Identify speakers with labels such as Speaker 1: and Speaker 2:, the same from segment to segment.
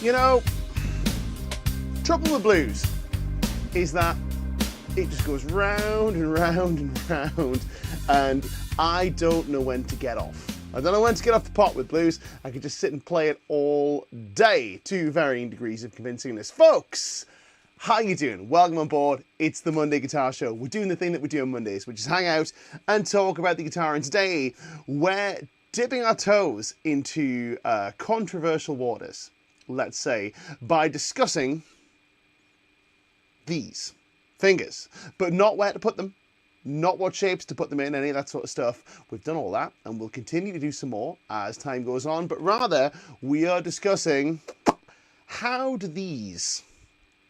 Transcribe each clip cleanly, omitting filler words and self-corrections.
Speaker 1: You know, trouble with blues is that it just goes round and round and round, and I don't know when to get off. I don't know when to get off the pot with blues. I could just sit and play it all day to varying degrees of convincingness. Folks, how you doing? Welcome on board. It's the Monday Guitar Show. We're doing the thing that we do on Mondays, which is hang out and talk about the guitar. And today, we're dipping our toes into controversial waters, let's say, by discussing these fingers, but not where to put them, not what shapes to put them in, any of that sort of stuff. We've done all that, and we'll continue to do some more as time goes on, but rather, we are discussing how do these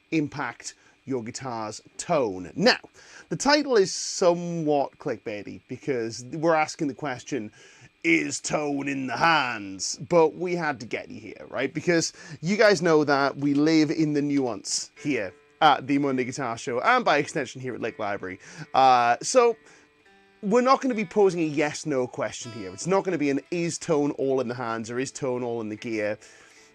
Speaker 1: impact your guitar's tone. Now, the title is somewhat clickbaity because we're asking the question, is tone in the hands? But we had to get you here, right? Because you guys know that we live in the nuance here at the Monday Guitar Show, and by extension here at Lake Library. So we're not going to be posing a yes-no question here. It's not going to be an is tone all in the hands or is tone all in the gear.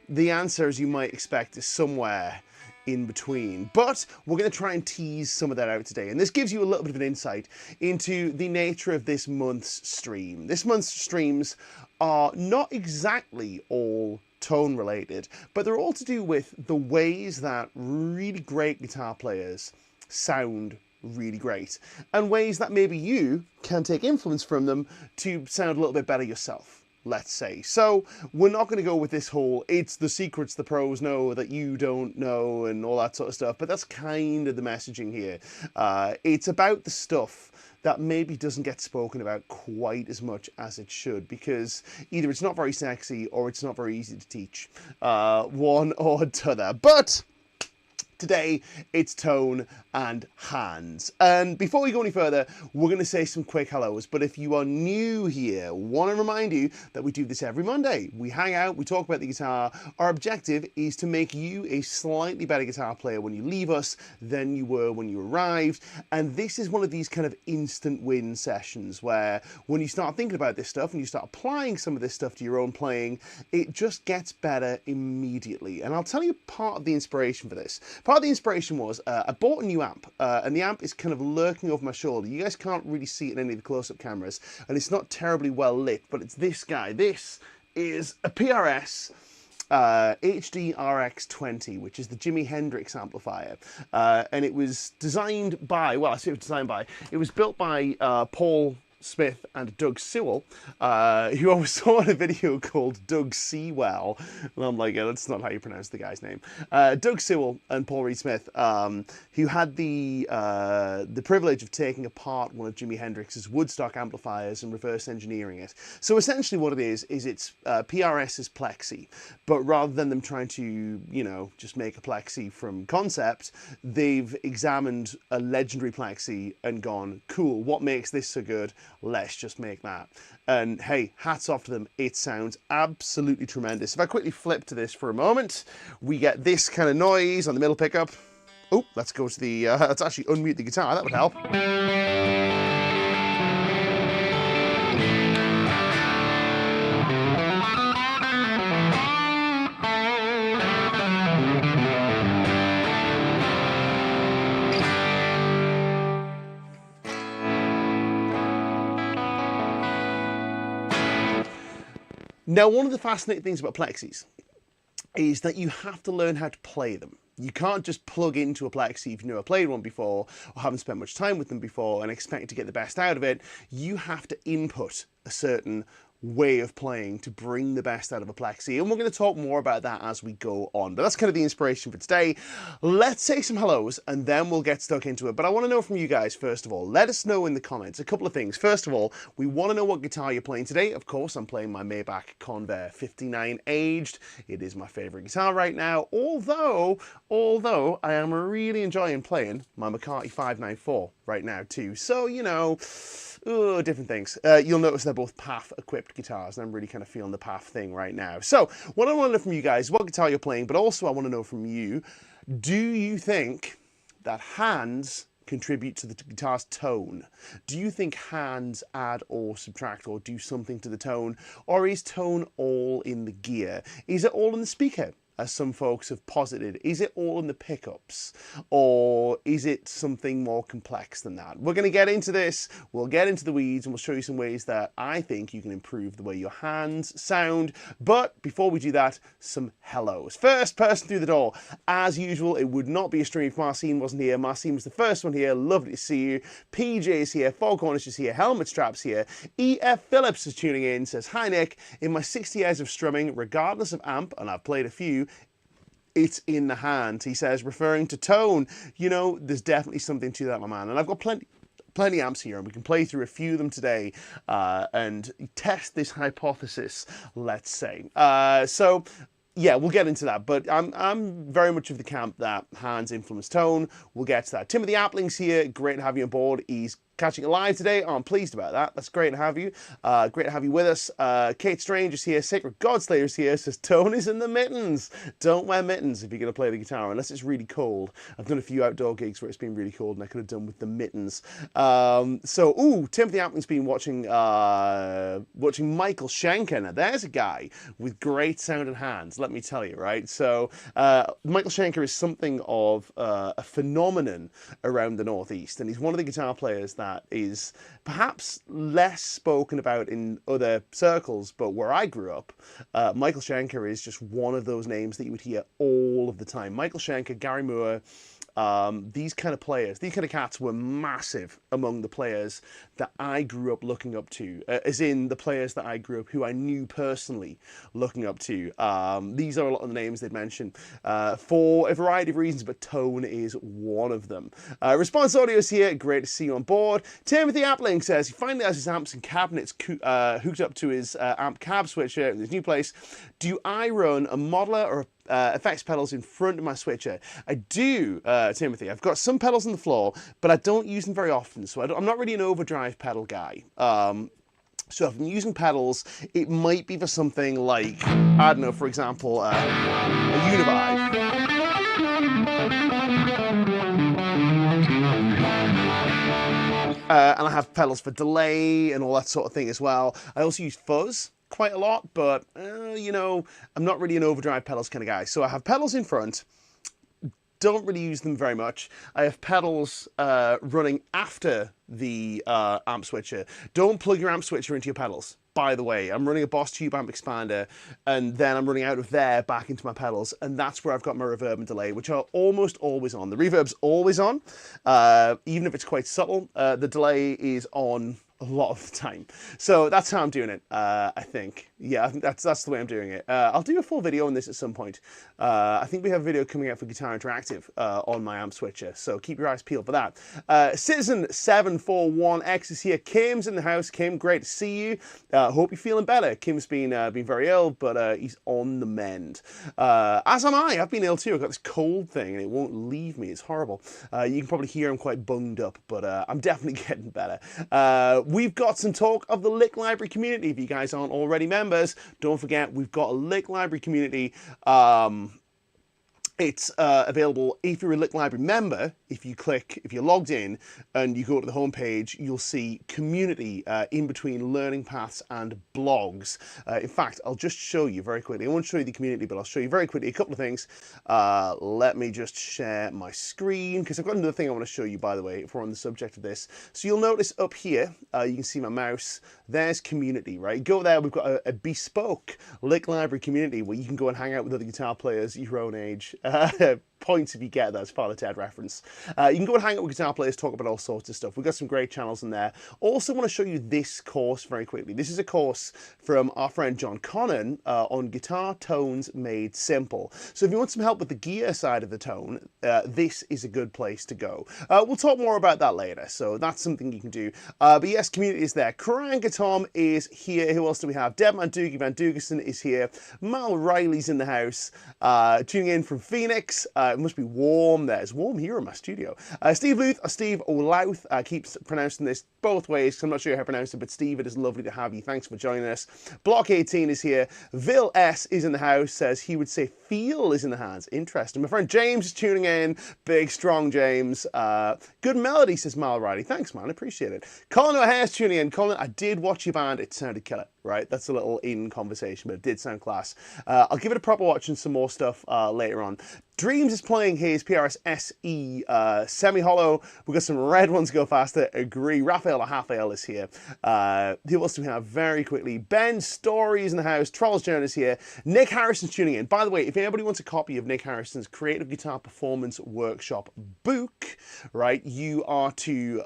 Speaker 1: The answer, as you might expect, is somewhere in between. But we're going to try and tease some of that out today. And this gives you a little bit of an insight into the nature of this month's stream. This month's streams are not exactly all tone related, but they're all to do with the ways that really great guitar players sound really great, and ways that maybe you can take influence from them to sound a little bit better yourself, let's say. So we're not going to go with this whole it's the secrets the pros know that you don't know and all that sort of stuff, but that's kind of the messaging here. It's about the stuff that maybe doesn't get spoken about quite as much as it should, because either it's not very sexy or it's not very easy to teach, one or t'other. But today, it's tone and hands. And before we go any further, we're going to say some quick hellos. But if you are new here, want to remind you that we do this every Monday. We hang out, we talk about the guitar. Our objective is to make you a slightly better guitar player when you leave us than you were when you arrived. And this is one of these kind of instant win sessions where when you start thinking about this stuff and you start applying some of this stuff to your own playing, it just gets better immediately. And I'll tell you part of the inspiration for this. Part of the inspiration was I bought a new amp, and the amp is kind of lurking over my shoulder. You guys can't really see it in any of the close-up cameras, and it's not terribly well lit, but it's this guy. This is a PRS HD RX20, which is the Jimi Hendrix amplifier, and it was designed by, well, I say it was designed by, it was built by Paul Smith and Doug Sewell, who I was saw in a video called Doug Sewell, and I'm like, yeah, that's not how you pronounce the guy's name. Doug Sewell and Paul Reed Smith, who had the privilege of taking apart one of Jimi Hendrix's Woodstock amplifiers and reverse engineering it. So essentially what it is it's PRS's Plexi, but rather than them trying to, you know, just make a Plexi from concept, they've examined a legendary Plexi and gone, cool, what makes this so good? Let's just make that. And hey, hats off to them. It sounds absolutely tremendous. If I quickly flip to this for a moment, we get this kind of noise on the middle pickup. Oh, let's go to the, let's actually unmute the guitar. That would help. Now, one of the fascinating things about Plexis is that you have to learn how to play them. You can't just plug into a Plexi if you've never played one before or haven't spent much time with them before and expect to get the best out of it. You have to input a certain way of playing to bring the best out of a Plexi, and we're going to talk more about that as we go on, but that's kind of the inspiration for today. Let's say some hellos and then we'll get stuck into it. But I want to know from you guys, first of all, let us know in the comments a couple of things. First of all, we want to know what guitar you're playing today. Of course, I'm playing my Maybach Convair 59 aged. It is my favorite guitar right now, although I am really enjoying playing my McCarthy 594 right now too. So, you know, different things. You'll notice they're both PAF equipped guitars, and I'm really kind of feeling the PAF thing right now. So what I want to know from you guys, what guitar you're playing, but also I want to know from you, do you think that hands contribute to the guitar's tone? Do you think hands add or subtract or do something to the tone? Or is tone all in the gear? Is it all in the speaker? as some folks have posited? Is it all in the pickups, or is it something more complex than that? We're going to get into this, we'll get into the weeds, and we'll show you some ways that I think you can improve the way your hands sound. But before we do that, some hellos. First person through the door. As usual, it would not be a stream if Marcin wasn't here. Marcin was the first one here. Lovely to see you. PJ is here. Fog Cornish is here. Helmet Straps here. EF Phillips is tuning in. Says, hi Nick. In my 60 years of strumming, regardless of amp, and I've played a few, it's in the hand. He says, referring to tone. You know, there's definitely something to that, my man. And I've got plenty amps here, and we can play through a few of them today and test this hypothesis, let's say. So yeah, we'll get into that, but I'm very much of the camp that hands influence tone. We'll get to that. Timothy Appling's here. Great to have you on board. He's catching it live today. I'm pleased about that. That's great to have you. Great to have you with us. Kate Strange is here. Sacred Godslayer is here. Says, tone is in the mittens. Don't wear mittens if you're going to play the guitar, unless it's really cold. I've done a few outdoor gigs where it's been really cold, and I could have done with the mittens. Timothy Appling's been watching Michael Schenker. Now, there's a guy with great sounding hands, let me tell you, right? So, Michael Schenker is something of a phenomenon around the Northeast, and he's one of the guitar players that is perhaps less spoken about in other circles, but where I grew up, Michael Schenker is just one of those names that you would hear all of the time. Michael Schenker, Gary Moore, these kind of players, these kind of cats were massive among the players that I grew up looking up to, as in the players that I grew up, who I knew personally, looking up to. These are a lot of the names they've mentioned for a variety of reasons, but tone is one of them. Response Audio is here. Great to see you on board. Timothy Appling says he finally has his amps and cabinets hooked up to his amp cab switcher in his new place. Do I run a modeler or effects pedals in front of my switcher? I do, Timothy. I've got some pedals on the floor, but I don't use them very often, so I'm not really an overdrive pedal guy. So if I'm using pedals, it might be for something like, I don't know, for example, a Univibe. And I have pedals for delay and all that sort of thing as well. I also use fuzz quite a lot, but, you know, I'm not really an overdrive pedals kind of guy. So I have pedals in front, don't really use them very much. I have pedals running after the amp switcher. Don't plug your amp switcher into your pedals. By the way, I'm running a Boss Tube amp expander, and then I'm running out of there back into my pedals, and that's where I've got my reverb and delay, which are almost always on. The reverb's always on, even if it's quite subtle. The delay is on a lot of the time. So that's how I'm doing it, I think. Yeah, I think that's the way I'm doing it. I'll do a full video on this at some point. I think we have a video coming out for Guitar Interactive on my amp switcher, so keep your eyes peeled for that. Citizen741X is here. Kim's in the house. Kim, great to see you. Hope you're feeling better. Kim's been very ill, but he's on the mend. As am I. I've been ill too. I've got this cold thing, and it won't leave me. It's horrible. You can probably hear I'm quite bunged up, but I'm definitely getting better. We've got some talk of the Lick Library community. If you guys aren't already members, don't forget we've got a Lick Library community. It's available if you're a Lick Library member. If you're logged in and you go to the homepage, you'll see community in between learning paths and blogs. In fact, I'll just show you very quickly. I won't show you the community, but I'll show you very quickly a couple of things. Let me just share my screen, because I've got another thing I want to show you, by the way, if we're on the subject of this. So you'll notice up here, you can see my mouse. There's community, right? Go there, we've got a bespoke Lick Library community where you can go and hang out with other guitar players your own age. Points if you get that, as Father Ted reference. You can go and hang out with guitar players, talk about all sorts of stuff. We've got some great channels in there. Also want to show you this course very quickly. This is a course from our friend John Connon on guitar tones made simple. So if you want some help with the gear side of the tone, this is a good place to go. We'll talk more about that later, so that's something you can do. But yes, community is there. Karanka Tom is here. Who else do we have? Deb Mandugi Van Dugerson is here. Mal Riley's in the house, tuning in from Phoenix. It must be warm there. It's warm here in my studio. Steve Luth or Steve O'Louth keeps pronouncing this both ways, because I'm not sure how to pronounce it, but Steve, it is lovely to have you. Thanks for joining us. Block 18 is here. Vil S is in the house, says he would say feel is in the hands. Interesting. My friend James is tuning in. Big, strong James. Good melody, says Mal Riley. Thanks, man. I appreciate it. Colin O'Hare's tuning in. Colin, I did watch your band. It sounded killer, right? That's a little in conversation, but it did sound class. I'll give it a proper watch and some more stuff later on. Dreams is playing his PRS SE semi-hollow. We've got some red ones go faster. Agree. Raphael Hafael is here. Who else do we have very quickly? Ben Story is in the house. Trolls Joan is here. Nick Harrison's tuning in. By the way, if anybody wants a copy of Nick Harrison's Creative Guitar Performance Workshop book, right, you are to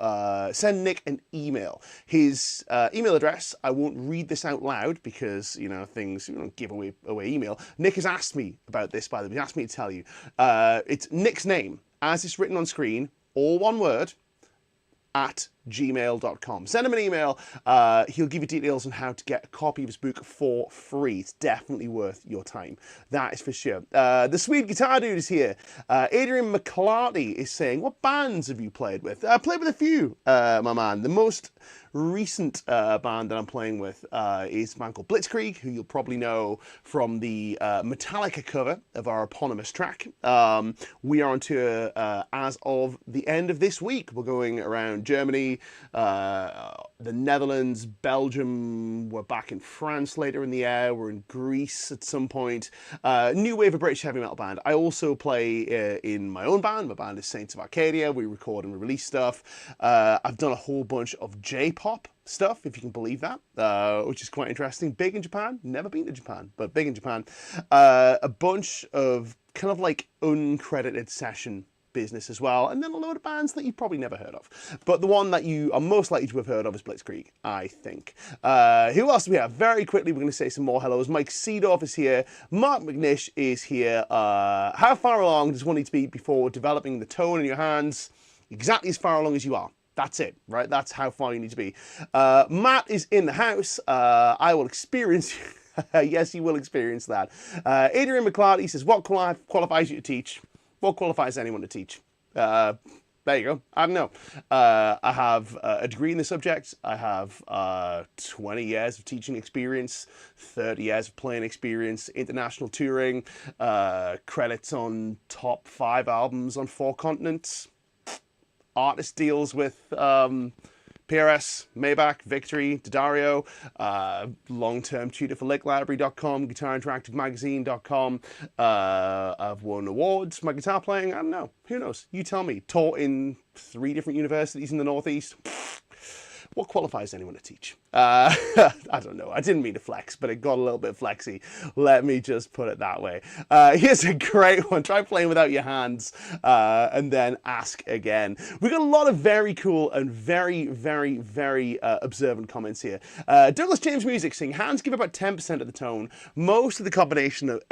Speaker 1: send Nick an email. His email address, I won't read this out loud because, you know, things, you don't give away email. Nick has asked me about this, by the way. He asked me to tell you. It's Nick's name, as it's written on screen, all one word, at gmail.com. Send him an email. He'll give you details on how to get a copy of his book for free. It's definitely worth your time. That is for sure. The Swede Guitar Dude is here. Adrian McClarty is saying, what bands have you played with? I played with a few, my man. The most recent band that I'm playing with is a band called Blitzkrieg, who you'll probably know from the Metallica cover of our eponymous track. We are on tour as of the end of this week. We're going around Germany, the Netherlands, Belgium. We're back in France later in the year. We're in Greece at some point. New wave of British heavy metal band. I also play in my own band. My band is Saints of Arcadia. We record and we release stuff. I've done a whole bunch of J-pop stuff, if you can believe that, which is quite interesting. Big in Japan. Never been to Japan, but big in Japan. A bunch of kind of like uncredited session business as well, and then a load of bands that you've probably never heard of. But the one that you are most likely to have heard of is Blitzkrieg, I think. Who else do we have? Very quickly, we're going to say some more hellos. Mike Seedorf is here. Mark McNish is here. How far along does one need to be before developing the tone in your hands? Exactly as far along as you are. That's it, right? That's how far you need to be. Matt is in the house. I will experience... yes, you will experience that. Adrian McClarty says, what qualifies you to teach? What qualifies anyone to teach? There you go. I don't know. I have a degree in the subject. I have 20 years of teaching experience, 30 years of playing experience, international touring, credits on top 5 albums on 4 continents, artist deals with PRS, Maybach, Victory, D'Addario, long-term tutor for licklibrary.com, guitarinteractivemagazine.com. I've won awards for my guitar playing. I don't know. Who knows? You tell me. Taught in 3 different universities in the Northeast. What qualifies anyone to teach? I don't know. I didn't mean to flex, but it got a little bit flexy. Let me just put it that way. Here's a great one. Try playing without your hands and then ask again. We've got a lot of very cool and very, very, very observant comments here. Douglas James Music saying hands give about 10% of the tone. Most of the combination of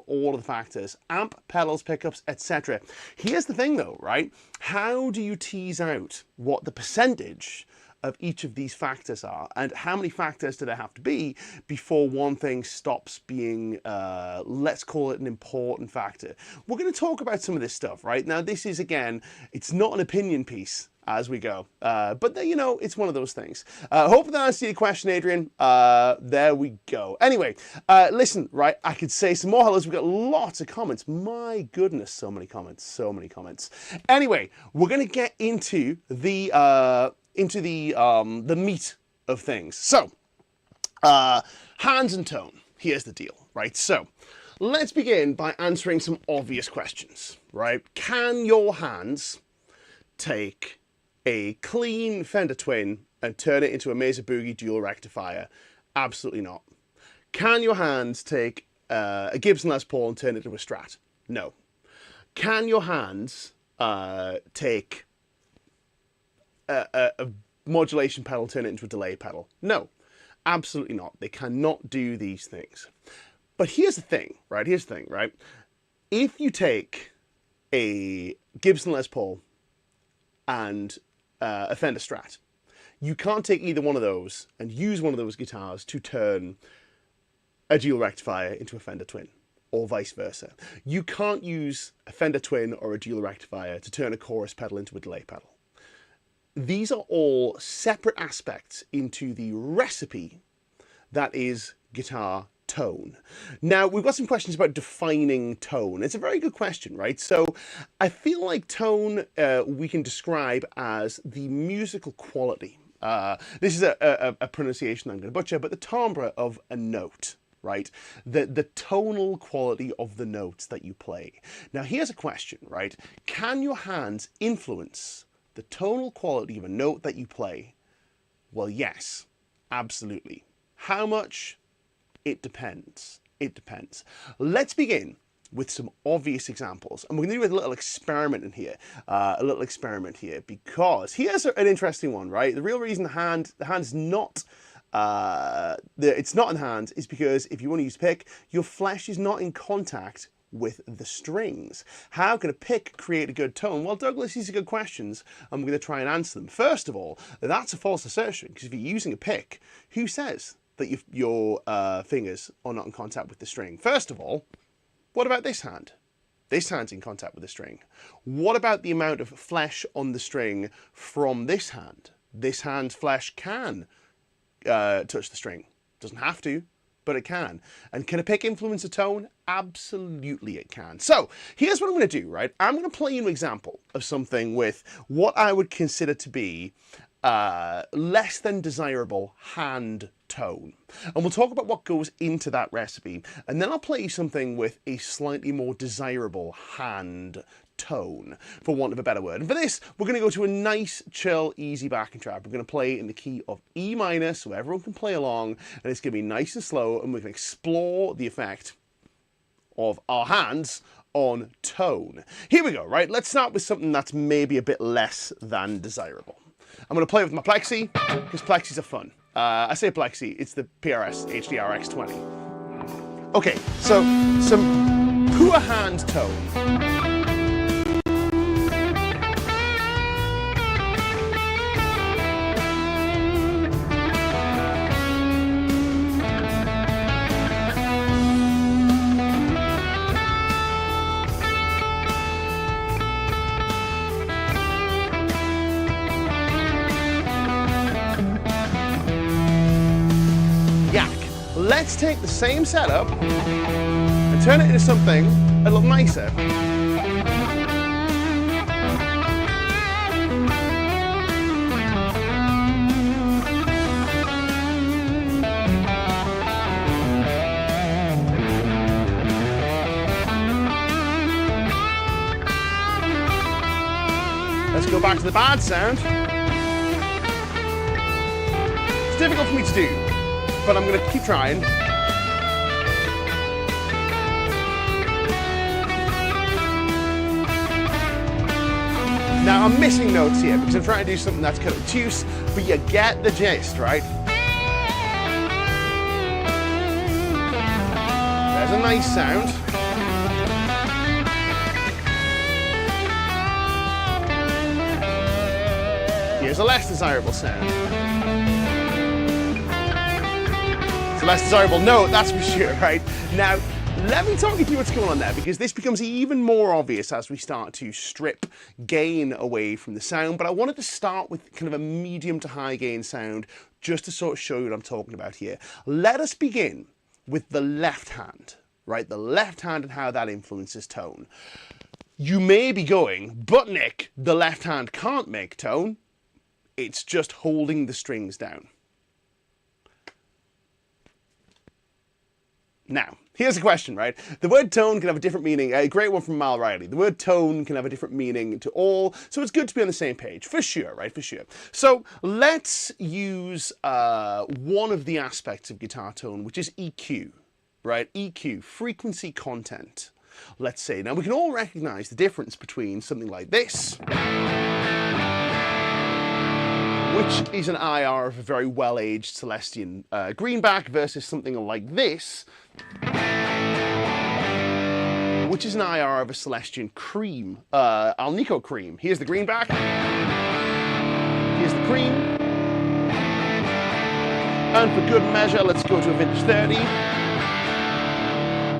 Speaker 1: all of the factors: amp, pedals, pickups, etc. Here's the thing, though, right? How do you tease out what the percentage of each of these factors are, and how many factors do there have to be before one thing stops being, let's call it an important factor? We're going to talk about some of this stuff, right? Now, this is, again, it's not an opinion piece as we go, but you know, it's one of those things. Hope that answers your question, Adrian. There we go. Anyway, listen, right, I could say some more hellos. We've got lots of comments. My goodness, so many comments, so many comments. Anyway, we're going to get into the meat of things. So, hands and tone. Here's the deal, right? So, let's begin by answering some obvious questions, right? Can your hands take a clean Fender Twin and turn it into a Mesa Boogie dual rectifier? Absolutely not. Can your hands take a Gibson Les Paul and turn it into a Strat? No. Can your hands take a modulation pedal, turn it into a delay pedal? No, absolutely not. They cannot do these things. But here's the thing, right? Here's the thing, right? If you take a Gibson Les Paul and a Fender Strat, you can't take either one of those and use one of those guitars to turn a dual rectifier into a Fender Twin. or vice versa. You can't use a Fender Twin or a dual rectifier to turn a chorus pedal into a delay pedal. These are all separate aspects into the recipe that is guitar tone. Now, we've got some questions about defining tone. It's a very good question, right? So I feel like tone we can describe as the musical quality. This is a pronunciation I'm going to butcher, but the timbre of a note, right? The tonal quality of the notes that you play. Now, here's a question, right? Can your hands influence the tonal quality of a note that you play? Well, yes, absolutely. How much? It depends. It depends. Let's begin with some obvious examples. And we're going to do a little experiment in here. Because here's an interesting one, right? The real reason the hand's not it's not in hand is because if you want to use pick, your flesh is not in contact with the strings. How can a pick create a good tone? Well, Douglas, these are good questions, and we're going to try and answer them. First of all, that's a false assertion, because if you're using a pick, who says that your fingers are not in contact with the string? First of all, what about this hand? This hand's in contact with the string. What about the amount of flesh on the string from this hand? This hand's flesh can touch the string. Doesn't have to, but it can. And can a pick influence a tone? Absolutely it can. So here's what I'm going to do, right? I'm going to play you an example of something with what I would consider to be less than desirable hand tone. And we'll talk about what goes into that recipe. And then I'll play you something with a slightly more desirable hand tone, for want of a better word. And for this, we're going to go to a nice, chill, easy backing track. We're going to play in the key of E minor, so everyone can play along, and it's going to be nice and slow, and we can explore the effect of our hands on tone. Here we go, right? Let's start with something that's maybe a bit less than desirable. I'm going to play with my Plexi, because Plexis are fun. I say Plexi, it's the PRS HDR X20. Okay, so some poor hand tone. Let's take the same setup and turn it into something a little nicer. Let's go back to the bad sound. It's difficult for me to do, but I'm going to keep trying. Now I'm missing notes here because I'm trying to do something that's kind of obtuse, but you get the gist, right? There's a nice sound. Here's a less desirable sound. It's a less desirable note, that's for sure, right? Now, let me talk you through what's going on there, because this becomes even more obvious as we start to strip gain away from the sound. But I wanted to start with kind of a medium to high gain sound just to sort of show you what I'm talking about here. Let us begin with the left hand, right? The left hand and how that influences tone. You may be going, but Nick, the left hand can't make tone. It's just holding the strings down. Now, here's a question, right? The word tone can have a different meaning. A great one from Mal Riley. The word tone can have a different meaning to all, so it's good to be on the same page, for sure, right? For sure. So let's use one of the aspects of guitar tone, which is EQ, right? EQ, frequency content, let's say. Now, we can all recognize the difference between something like this, which is an IR of a very well-aged Celestian greenback, versus something like this, which is an IR of a Celestian cream, Alnico cream. Here's the greenback. Here's the cream. And for good measure, let's go to a vintage 30.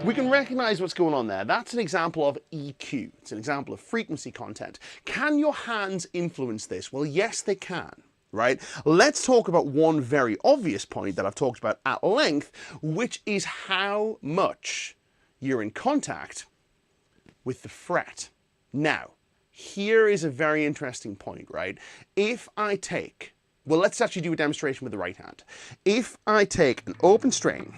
Speaker 1: We can recognize what's going on there. That's an example of EQ. It's an example of frequency content. Can your hands influence this? Well, yes, they can, right? Let's talk about one very obvious point that I've talked about at length, which is how much you're in contact with the fret. Now, here is a very interesting point, right? If I take, well, let's actually do a demonstration with the right hand. If I take an open string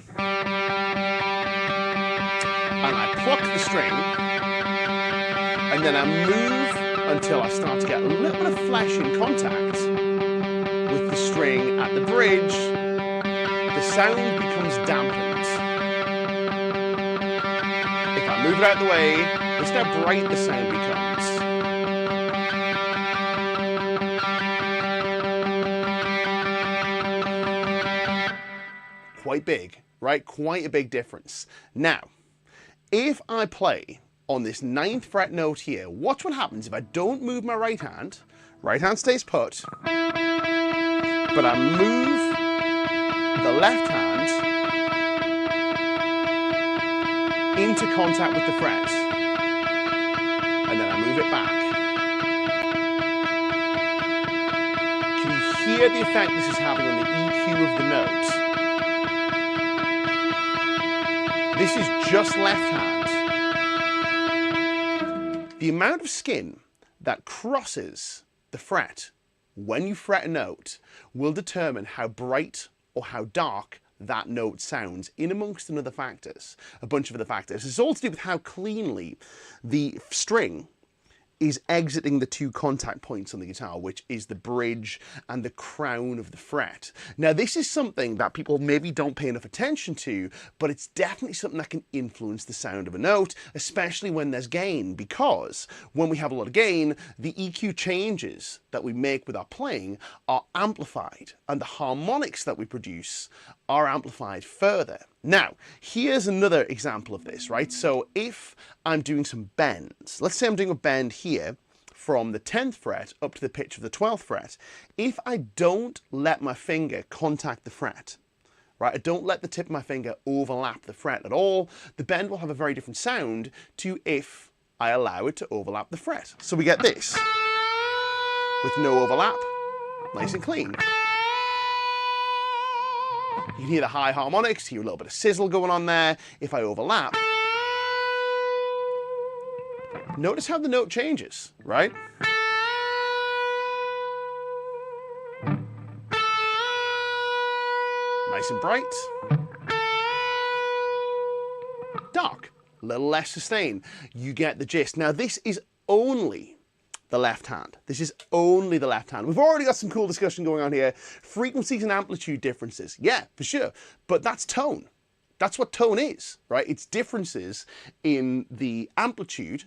Speaker 1: and I pluck the string, and then I move until I start to get a little bit of flesh in contact with the string at the bridge, the sound becomes dampened. If I move it out of the way, just how bright the sound becomes. Quite big, right? Quite a big difference. Now, if I play on this 9th fret note here, watch what happens if I don't move my right hand stays put, but I move the left hand into contact with the fret, and then I move it back. Can you hear the effect this is having on the EQ of the note? This is just left hand. The amount of skin that crosses the fret when you fret a note will determine how bright or how dark that note sounds, in amongst other factors, a bunch of other factors. It's all to do with how cleanly the string is exiting the 2 contact points on the guitar, which is the bridge and the crown of the fret. Now, this is something that people maybe don't pay enough attention to, but it's definitely something that can influence the sound of a note, especially when there's gain, because when we have a lot of gain, the EQ changes that we make with our playing are amplified, and the harmonics that we produce are amplified further. Now, here's another example of this, right? So if I'm doing some bends, let's say I'm doing a bend here from the 10th fret up to the pitch of the 12th fret. If I don't let my finger contact the fret, right, I don't let the tip of my finger overlap the fret at all, the bend will have a very different sound to if I allow it to overlap the fret. So we get this, with no overlap, nice and clean. You can hear the high harmonics, hear a little bit of sizzle going on there. If I overlap, notice how the note changes, right? Nice and bright. Dark, a little less sustain. You get the gist. Now, this is only the left hand. This is only the left hand. We've already got some cool discussion going on here. Frequencies and amplitude differences. Yeah, for sure. But that's tone. That's what tone is, right? It's differences in the amplitude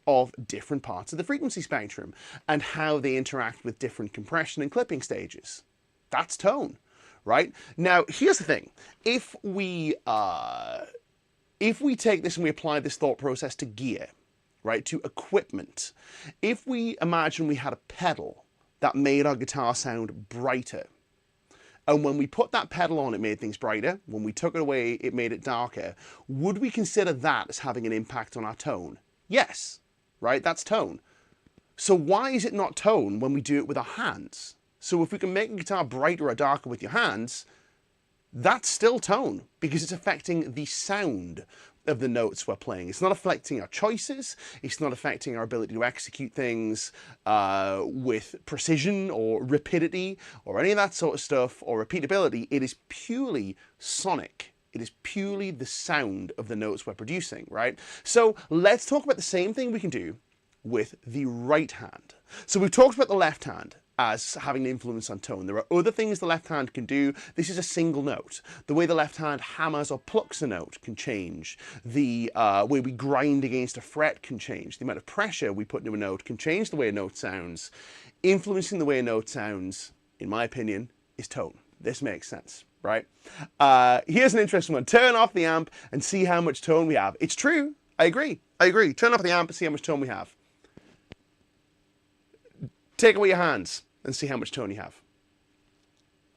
Speaker 1: of different parts of the frequency spectrum and how they interact with different compression and clipping stages. That's tone, right? Now, here's the thing. If we take this and we apply this thought process to gear, right, to equipment. If we imagine we had a pedal that made our guitar sound brighter, and when we put that pedal on, it made things brighter, when we took it away, it made it darker, would we consider that as having an impact on our tone? Yes, right, that's tone. So why is it not tone when we do it with our hands? So if we can make a guitar brighter or darker with your hands, that's still tone, because it's affecting the sound of the notes we're playing. It's not affecting our choices. It's not affecting our ability to execute things with precision or rapidity or any of that sort of stuff or repeatability. It is purely sonic. It is purely the sound of the notes we're producing, right? So let's talk about the same thing we can do with the right hand. So we've talked about the left hand as having an influence on tone. There are other things the left hand can do. This is a single note. The way the left hand hammers or plucks a note can change. The way we grind against a fret can change. The amount of pressure we put into a note can change the way a note sounds. Influencing the way a note sounds, in my opinion, is tone. This makes sense, right? Here's an interesting one. Turn off the amp and see how much tone we have. It's true. I agree. Turn off the amp and see how much tone we have. Take away your hands and see how much tone you have.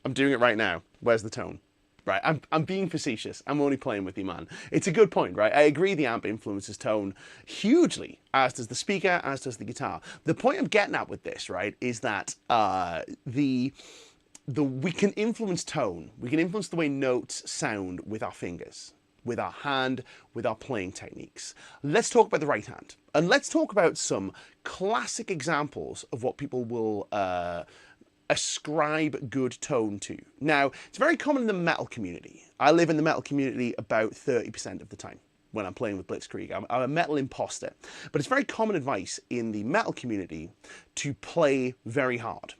Speaker 1: I'm doing it right now. Where's the tone? Right, I'm being facetious. I'm only playing with you, man. It's a good point, right? I agree the amp influences tone hugely, as does the speaker, as does the guitar. The point I'm getting at with this, right, is that we can influence tone. We can influence the way notes sound with our fingers, with our hand, with our playing techniques. Let's talk about the right hand. And let's talk about some classic examples of what people will ascribe good tone to. Now, it's very common in the metal community. I live in the metal community about 30% of the time when I'm playing with Blitzkrieg. I'm a metal imposter. But it's very common advice in the metal community to play very hard.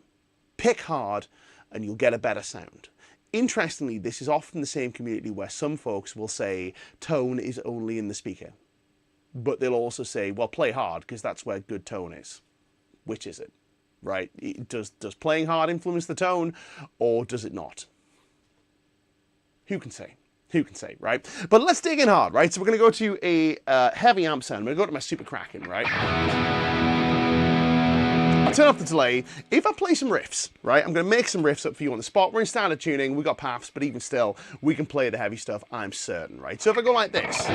Speaker 1: Pick hard and you'll get a better sound. Interestingly, this is often the same community where some folks will say tone is only in the speaker. But they'll also say, well, play hard because that's where good tone is. Which is it? Right? Does playing hard influence the tone, or does it not? Who can say? Who can say, right? But let's dig in hard, right? So we're going to go to a heavy amp sound. I'm going to go to my Super Kraken, right? I'll turn off the delay. If I play some riffs, right? I'm going to make some riffs up for you on the spot. We're in standard tuning. We've got paths, but even still, we can play the heavy stuff, I'm certain, right? So if I go like this.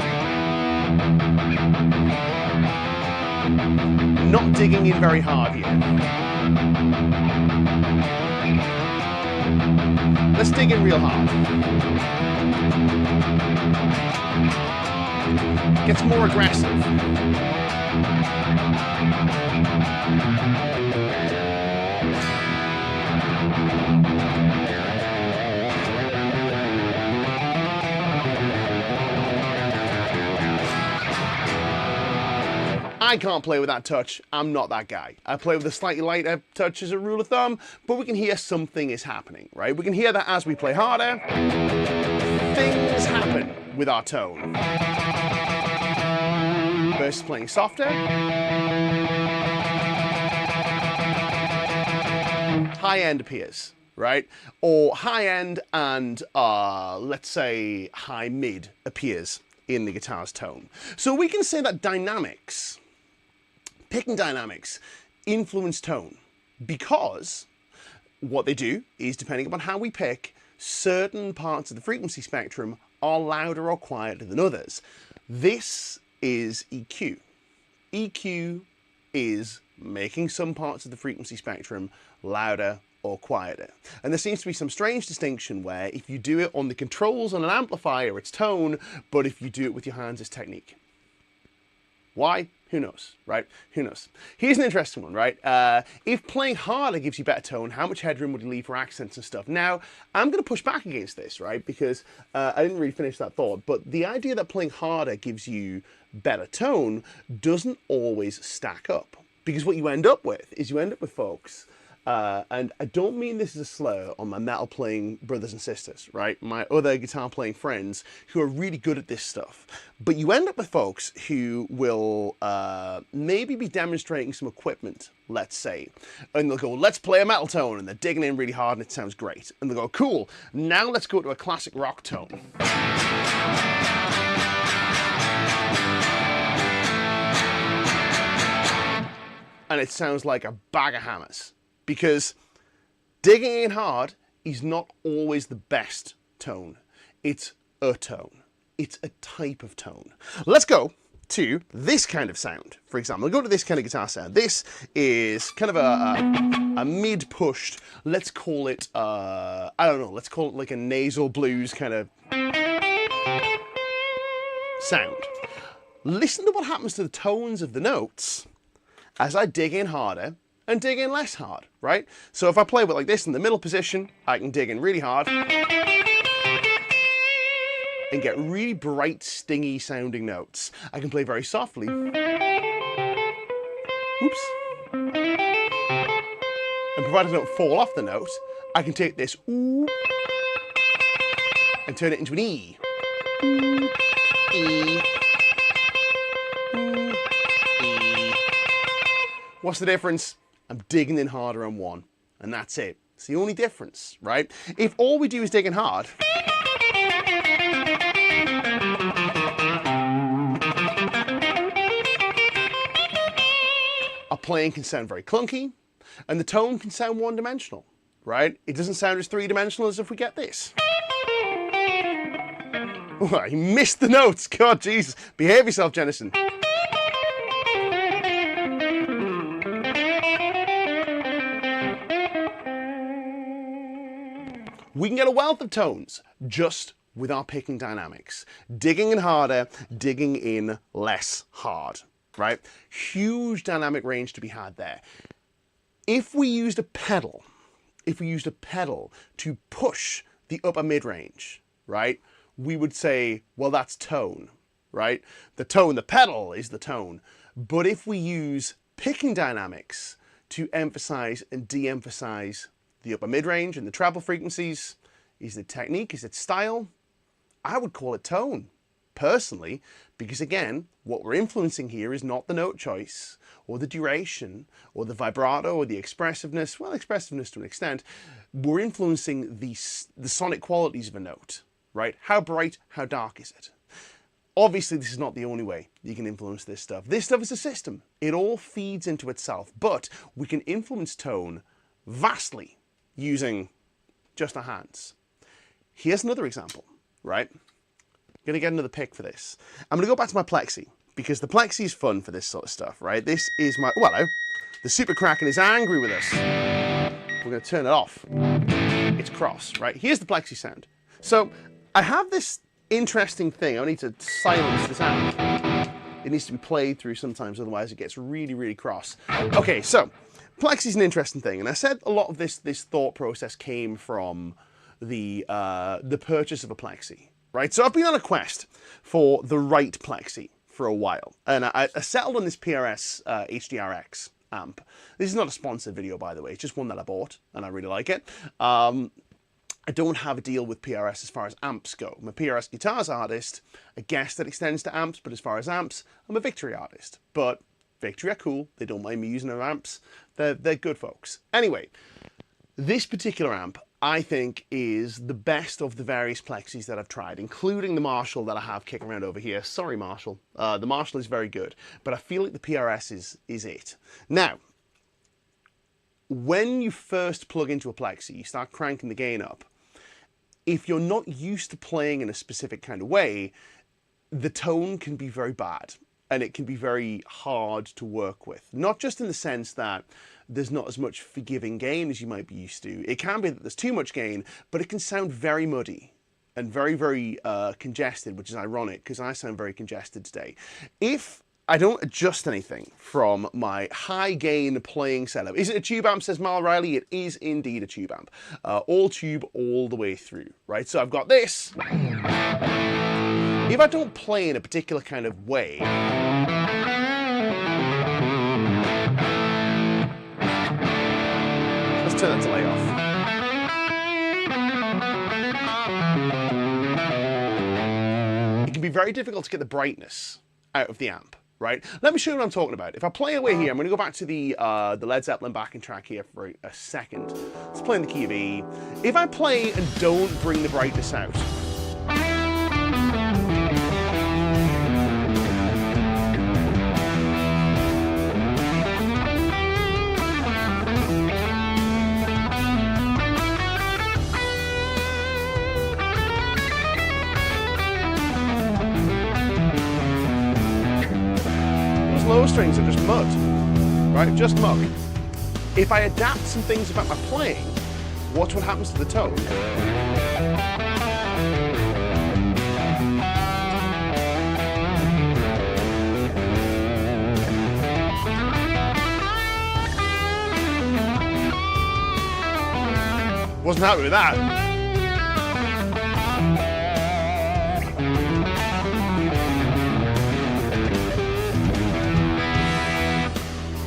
Speaker 1: Not digging in very hard here. Let's dig in real hard. Gets more aggressive. I can't play with that touch. I'm not that guy. I play with a slightly lighter touch as a rule of thumb, but we can hear something is happening, right? We can hear that as we play harder, things happen with our tone. Versus playing softer. High end appears, right? Or high end and let's say high mid appears in the guitar's tone. So we can say that dynamics, picking dynamics, influence tone, because what they do is, depending upon how we pick, certain parts of the frequency spectrum are louder or quieter than others. This is EQ. EQ is making some parts of the frequency spectrum louder or quieter. And there seems to be some strange distinction where if you do it on the controls on an amplifier, it's tone, but if you do it with your hands, it's technique. Why? Who knows, right? Who knows? Here's an interesting one, right? If playing harder gives you better tone, how much headroom would you leave for accents and stuff? Now, I'm going to push back against this, right? Because I didn't really finish that thought, but the idea that playing harder gives you better tone doesn't always stack up. Because what you end up with is folks, and I don't mean this as a slur on my metal playing brothers and sisters, right? My other guitar playing friends who are really good at this stuff. But you end up with folks who will maybe be demonstrating some equipment, let's say. And they'll go, let's play a metal tone. And they're digging in really hard and it sounds great. And they'll go, cool, now let's go to a classic rock tone. And it sounds like a bag of hammers. Because digging in hard is not always the best tone. It's a tone. It's a type of tone. Let's go to this kind of sound, for example. I'll go to this kind of guitar sound. This is kind of a mid-pushed, let's call it, I don't know, let's call it like a nasal blues kind of sound. Listen to what happens to the tones of the notes as I dig in harder and dig in less hard, right? So if I play with like this in the middle position, I can dig in really hard and get really bright, stingy sounding notes. I can play very softly. Oops. And provided I don't fall off the note, I can take this ooh and turn it into an E. Ooh, E. Ooh, E. What's the difference? I'm digging in harder on one, and that's it. It's the only difference, right? If all we do is dig in hard, our playing can sound very clunky, and the tone can sound one-dimensional, right? It doesn't sound as three-dimensional as if we get this. Oh, he missed the notes. God, Jesus. Behave yourself, Jennison. We can get a wealth of tones just with our picking dynamics. Digging in harder, digging in less hard, right? Huge dynamic range to be had there. If we used a pedal to push the upper mid-range, right, we would say, well, that's tone, right? The tone, the pedal is the tone. But if we use picking dynamics to emphasize and de-emphasize the upper mid-range and the treble frequencies, is it technique, is it style? I would call it tone, personally, because again, what we're influencing here is not the note choice, or the duration, or the vibrato, or the expressiveness. Well, expressiveness to an extent. We're influencing the sonic qualities of a note, right? How bright, how dark is it? Obviously, this is not the only way you can influence this stuff. This stuff is a system. It all feeds into itself, but we can influence tone vastly using just our hands. Here's another example, right? I'm going to get another pick for this. I'm going to go back to my plexi, because the plexi is fun for this sort of stuff, right? This is my... Oh, hello. The Super Kraken is angry with us. We're going to turn it off. It's cross, right? Here's the plexi sound. So I have this interesting thing. I need to silence this amp. It needs to be played through sometimes, otherwise it gets really, really cross. Okay, so plexi is an interesting thing, and I said a lot of this thought process came from the purchase of a plexi, right? So I've been on a quest for the right plexi for a while, and I settled on this PRS HDRX amp. This is not a sponsored video, by the way. It's just one that I bought, and I really like it. I don't have a deal with PRS as far as amps go. I'm a PRS guitars artist, a guest that extends to amps, but as far as amps, I'm a Victory artist. But Victory are cool. They don't mind me using their amps. They're good folks. Anyway, this particular amp, I think, is the best of the various plexis that I've tried, including the Marshall that I have kicking around over here. Sorry, Marshall. The Marshall is very good, but I feel like the PRS is it. Now, when you first plug into a plexi, you start cranking the gain up. If you're not used to playing in a specific kind of way, the tone can be very bad, and it can be very hard to work with. Not just in the sense that there's not as much forgiving gain as you might be used to. It can be that there's too much gain, but it can sound very muddy and very, very congested, which is ironic because I sound very congested today. If I don't adjust anything from my high gain playing setup. Is it a tube amp, says Mal Riley? It is indeed a tube amp. All tube all the way through, right? So I've got this. If I don't play in a particular kind of way, let's turn that delay off. It can be very difficult to get the brightness out of the amp. Right? Let me show you what I'm talking about. If I play away here, I'm going to go back to the Led Zeppelin backing track here for a second. Let's play in the key of E. If I play and don't bring the brightness out, lower strings are just mud, right? Just muck. If I adapt some things about my playing, watch what happens to the tone. Wasn't happy with that.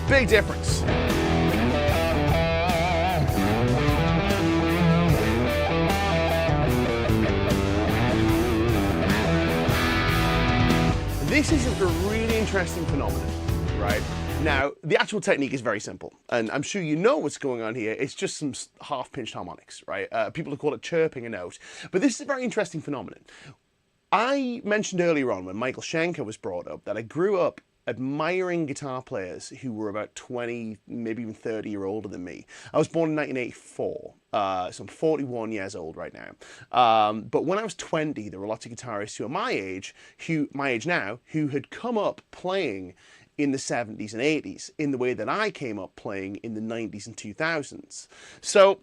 Speaker 1: Big difference. This is a really interesting phenomenon, right? Now, the actual technique is very simple, and I'm sure you know what's going on here. It's just some half-pinched harmonics, right? People call it chirping a note, but this is a very interesting phenomenon. I mentioned earlier on when Michael Schenker was brought up that I grew up admiring guitar players who were about 20, maybe even 30 years older than me. I was born in 1984, so I'm 41 years old right now. But when I was 20, there were lots of guitarists who are my age now, who had come up playing in the 70s and 80s in the way that I came up playing in the 90s and 2000s. So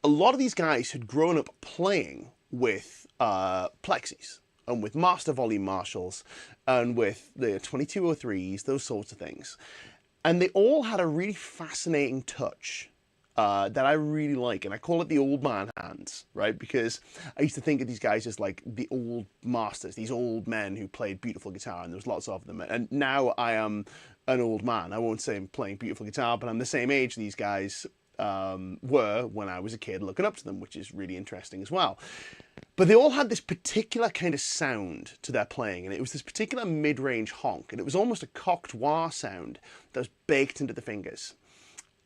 Speaker 1: a lot of these guys had grown up playing with plexis and with master volume Marshalls and with the 2203s, those sorts of things. And they all had a really fascinating touch that I really like, and I call it the old man hands, right? Because I used to think of these guys as like the old masters, these old men who played beautiful guitar, and there was lots of them. And now I am an old man. I won't say I'm playing beautiful guitar, but I'm the same age these guys were when I was a kid looking up to them, which is really interesting as well. But they all had this particular kind of sound to their playing, and it was this particular mid-range honk, and it was almost a cocked wah sound that was baked into the fingers.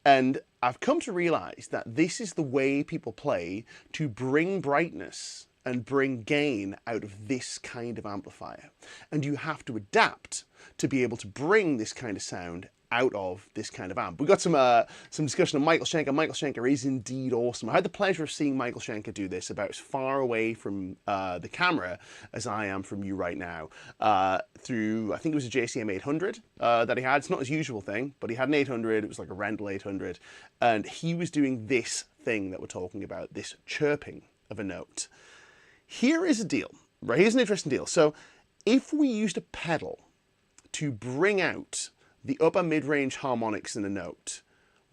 Speaker 1: And I've come to realize that this is the way people play to bring brightness and bring gain out of this kind of amplifier. And you have to adapt to be able to bring this kind of sound out of this kind of amp. We got some discussion on Michael Schenker. Michael Schenker is indeed awesome. I had the pleasure of seeing Michael Schenker do this about as far away from the camera as I am from you right now, through, I think it was a JCM 800 that he had. It's not his usual thing, but he had an 800. It was like a rental 800, and he was doing this thing that we're talking about, this chirping of a note. Here is a deal, right? Here's an interesting deal. So if we used a pedal to bring out the upper mid-range harmonics in a note,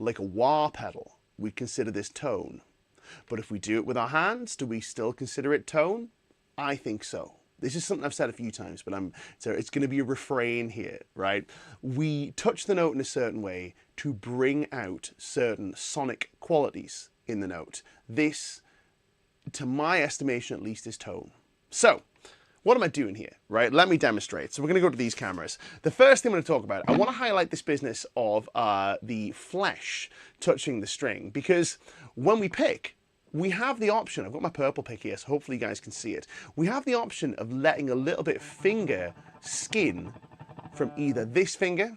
Speaker 1: like a wah pedal, we consider this tone. But if we do it with our hands, do we still consider it tone? I think so. This is something I've said a few times, but so it's going to be a refrain here, right? We touch the note in a certain way to bring out certain sonic qualities in the note. This, to my estimation at least, is tone. So, what am I doing here, right? Let me demonstrate. So we're going to go to these cameras. The first thing I'm going to talk about, I want to highlight this business of the flesh touching the string, because when we pick, we have the option, I've got my purple pick here, so hopefully you guys can see it. We have the option of letting a little bit of finger skin from either this finger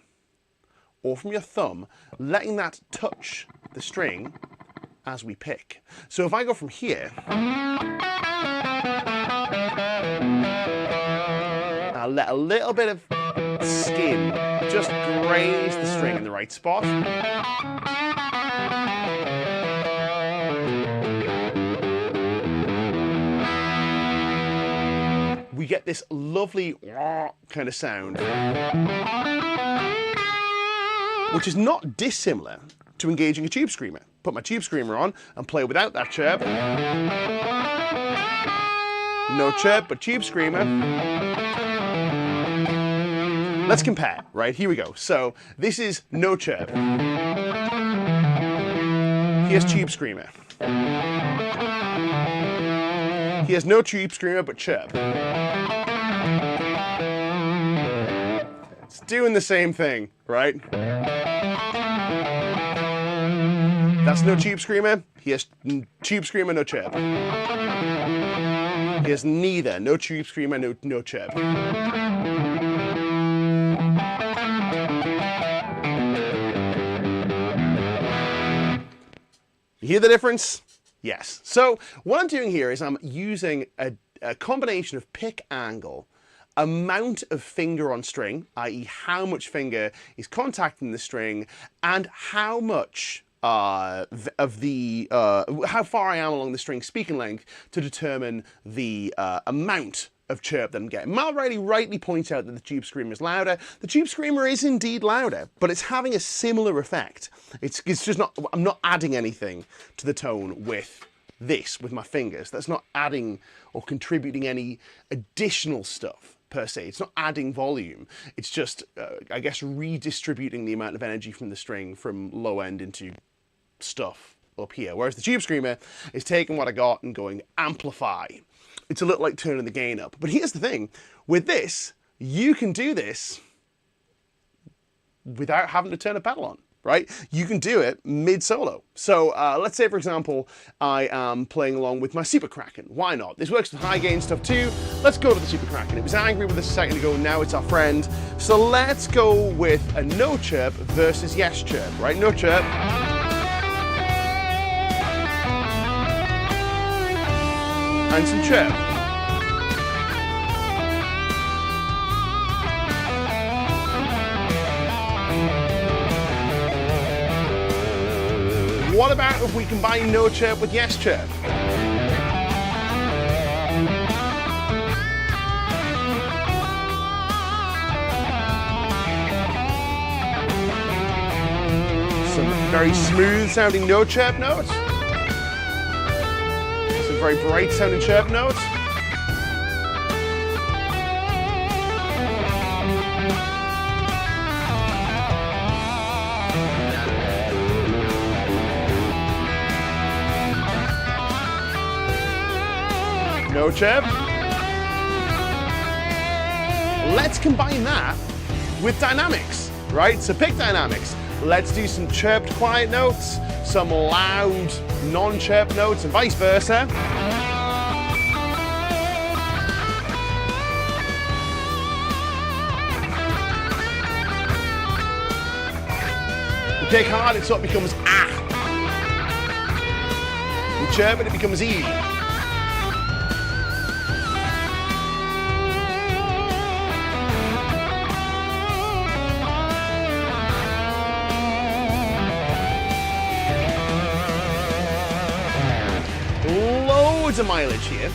Speaker 1: or from your thumb, letting that touch the string as we pick. So if I go from here, I'll let a little bit of skin just graze the string in the right spot. We get this lovely kind of sound, which is not dissimilar to engaging a tube screamer. Put my tube screamer on and play without that chirp. No chirp, but tube screamer. Let's compare, right? Here we go. So this is no chirp. Here's tube screamer. Here's no tube screamer, but chirp. It's doing the same thing, right? That's no tube screamer. Here's tube screamer, no chirp. Here's neither. No tube screamer, no chirp. You hear the difference? Yes. So what I'm doing here is I'm using a combination of pick angle, amount of finger on string, i.e. how much finger is contacting the string, and how much how far I am along the string speaking length to determine the amount of chirp that I'm getting. Mal rightly points out that the tube screamer is louder. The tube screamer is indeed louder, but it's having a similar effect. It's just not, I'm not adding anything to the tone with this, with my fingers. That's not adding or contributing any additional stuff per se. It's not adding volume. It's just, I guess, redistributing the amount of energy from the string from low end into stuff up here. Whereas the tube screamer is taking what I got and going amplify. It's a little like turning the gain up. But here's the thing, with this, you can do this without having to turn a pedal on. right? You can do it mid-solo. So let's say, for example, I am playing along with my Super Kraken. Why not? This works with high gain stuff too. Let's go to the Super Kraken. It was angry with us a second ago, now it's our friend. So let's go with a no chirp versus yes chirp, right? No chirp. And some chirp. What about if we combine no chirp with yes chirp? Some very smooth sounding no chirp notes. Some very bright sounding chirp notes. No chirp. Let's combine that with dynamics, right? So pick dynamics. Let's do some chirped quiet notes, some loud non-chirp notes, and vice versa. We pick hard, it sort of becomes ah. We chirp it, it becomes E. Loads of mileage here,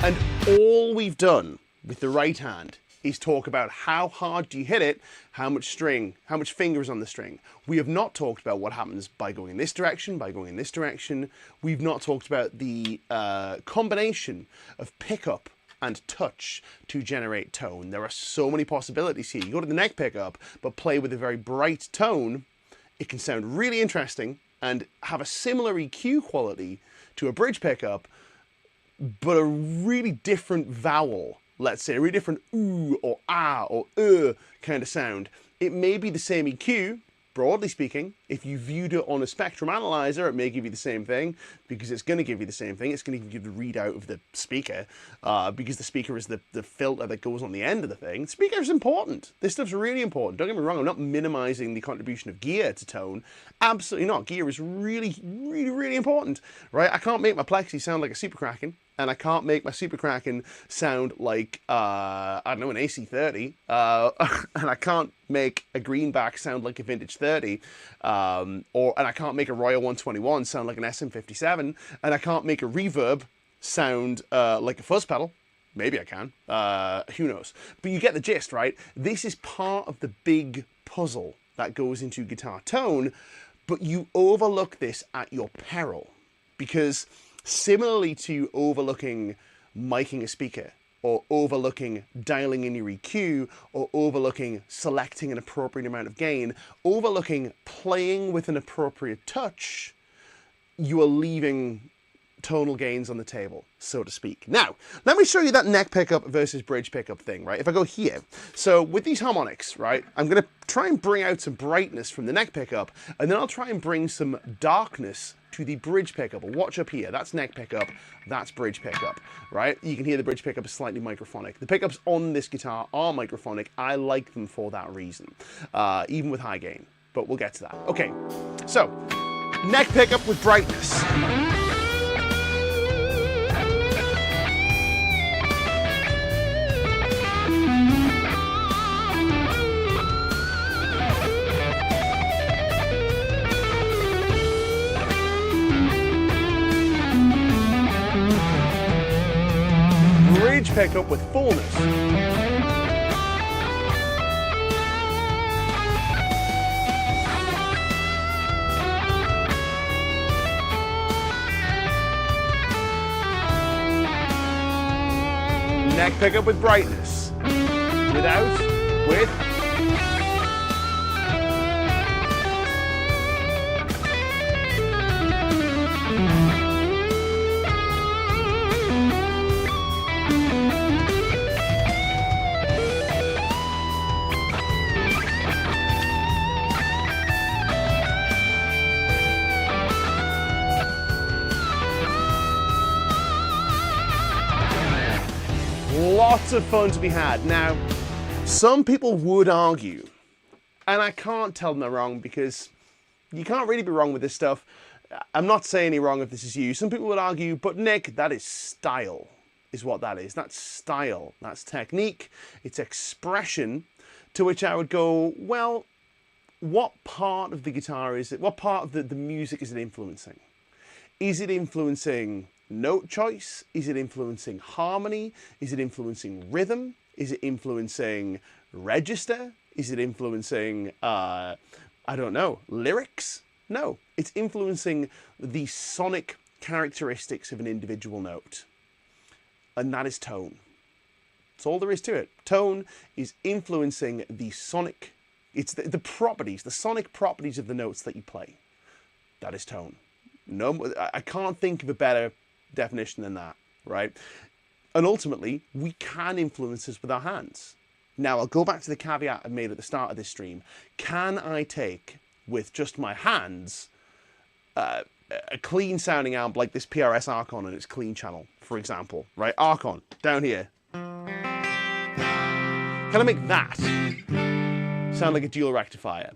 Speaker 1: and all we've done with the right hand is talk about how hard do you hit it, how much string, how much fingers on the string. We have not talked about what happens by going in this direction, by going in this direction. We've not talked about the combination of pickup and touch to generate tone. There are so many possibilities here. You go to the neck pickup, but play with a very bright tone. It can sound really interesting and have a similar EQ quality to a bridge pickup, but a really different vowel, let's say, a really different ooh or ah or kind of sound. It may be the same EQ, broadly speaking. If you viewed it on a spectrum analyzer, it may give you the same thing, because it's going to give you the same thing. It's going to give you the readout of the speaker, because the speaker is the filter that goes on the end of the thing. Speaker is important. This stuff's really important. Don't get me wrong, I'm not minimizing the contribution of gear to tone. Absolutely not. Gear is really, really, really important, right? I can't make my Plexi sound like a Super Kraken, and I can't make my Super Kraken sound like, I don't know, an AC30, and I can't make a Greenback sound like a Vintage 30, and I can't make a Royal 121 sound like an SM57, and I can't make a reverb sound like a fuzz pedal. Maybe I can, who knows? But you get the gist, right? This is part of the big puzzle that goes into guitar tone, but you overlook this at your peril, because similarly to overlooking miking a speaker, or overlooking dialing in your EQ, or overlooking selecting an appropriate amount of gain, overlooking playing with an appropriate touch, you are leaving tonal gains on the table, so to speak. Now, let me show you that neck pickup versus bridge pickup thing, right? If I go here, so with these harmonics, right, I'm going to try and bring out some brightness from the neck pickup, and then I'll try and bring some darkness to the bridge pickup. Watch up here, that's neck pickup, that's bridge pickup, right? You can hear the bridge pickup is slightly microphonic. The pickups on this guitar are microphonic. I like them for that reason, even with high gain, but we'll get to that. Okay, so neck pickup with brightness. Bridge pickup with fullness. Neck pickup with brightness. Without, with. lots of fun to be had. Now, some people would argue, and I can't tell them they're wrong because you can't really be wrong with this stuff. I'm not saying you're wrong if this is you. Some people would argue, but Nick, that is style, is what that is. That's style. That's technique. It's expression. To which I would go, well, what part of the guitar is it? What part of the music is it influencing? Is it influencing note choice? Is it influencing harmony? Is it influencing rhythm? Is it influencing register? Is it influencing, I don't know, lyrics? No, it's influencing the sonic characteristics of an individual note. And that is tone. That's all there is to it. Tone is influencing the sonic, it's the properties, the sonic properties of the notes that you play. That is tone. No, I can't think of a better definition than that, right? And ultimately, we can influence this with our hands. Now, I'll go back to the caveat I made at the start of this stream. Can I take, with just my hands, a clean sounding amp like this PRS Archon and its clean channel, for example, right? Archon, down here. Can I make that sound like a dual rectifier?